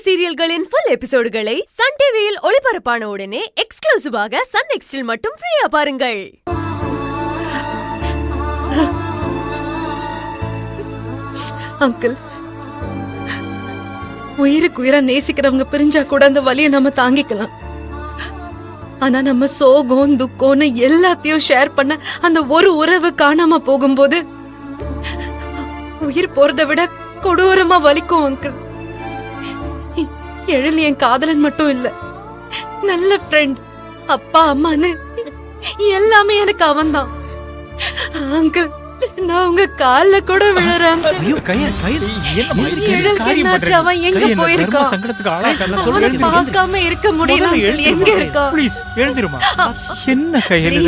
சீரியல்களின் full எபிசோடுகளை Sun டிவியில் ஒளிபரப்பான உடனே எக்ஸ்க்ளூசிவாக சன் நெக்ஸ்டில் மட்டும் ஃப்ரீயா பாருங்கள். அங்கிள், உயிருக்கு உயிரா நேசிக்கிறவங்க பிரிஞ்சா கூட அந்த வலியை நம்ம தாங்கிக்கலாம். ஆனா நம்ம சோகம் துக்கம்னு எல்லாத்தையும் ஷேர் பண்ண அந்த ஒரு உறவு காணாம போகும்போது உயிர் போறதை விட கொடூரமா வலிக்கும் அங்கிள். எழில் என் காதலன் மட்டும் இல்ல, நல்ல ஃப்ரெண்ட், அப்பா அம்மான்னு எல்லாமே எனக்கு அவன்தான். அங்கிள், நான் உங்க கால்ல கூட விழுறேன். அவன் எங்க போயிருக்கான்? அவனை பார்க்காம இருக்க முடியல. எங்க இருக்கான்? என்ன கையில்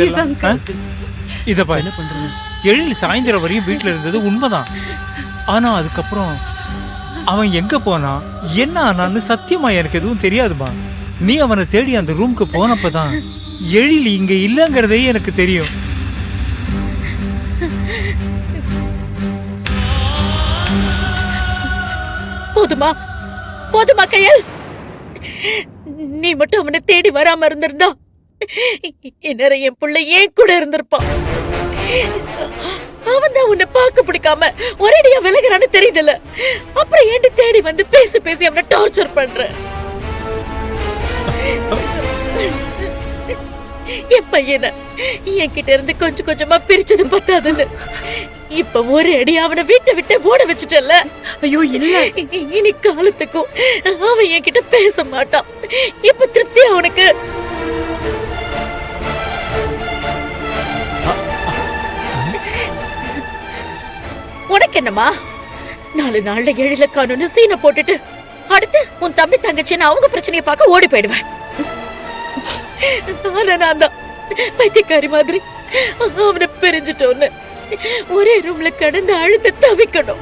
இத என்ன பண்றது? எழில் சாயந்தரம் வரையும் வீட்டுல இருந்தது உண்மைதான். ஆனா அதுக்கப்புறம் அவன் எங்க போனா என்ன ஆனான்னு சத்தியமா எனக்கு எதுவும் தெரியாதுமா. நீ அவனை தேடி அந்த ரூமுக்கு போனப்பதான் எழில் இங்க இல்லங்கிறதே எனக்கு தெரியும். போதுமா போதுமா கையல், நீ மட்டும் அவனை தேடி வராம இருந்திருந்தா இந்நேரம் என் பிள்ளை ஏன் கூட இருந்திருப்பான். அவன் தான் உன்னை பார்க்க பிடிக்காம ஒரேடியா விலகிறான்னு தெரியுதுல, அப்புறம் ஏண்டி தேடி வந்து பேசி பேசி அவனை டார்ச்சர் பண்ற? என் பையனை என்கிட்ட இருந்து கொஞ்சம் கொஞ்சமா பிரிச்சது பத்தாதுன்னு இப்ப ஒரு அடி அவனை வீட்டை விட்டு ஓட வச்சுட்டல. ஐயோ இல்ல, இனி காலத்துக்கும் அவன் என்கிட்ட பேச மாட்டான். இப்ப திருப்தி அவனுக்கு. உனக்கு என்னமா 4 நாள்ல எழில காணும்னு சீனை போட்டுட்டு அடுத்து உன் தம்பி தங்கச்சின்னு அவங்க பிரச்சனையை பார்க்க ஓடி போயிடுவேன். ஆனா நான் தான் பைத்தியக்காரி மாதிரி அவனை பிரிஞ்சுட்டோன்னு ஒரே ரூம்ல கடந்து அழுத்த தவிக்கணும்.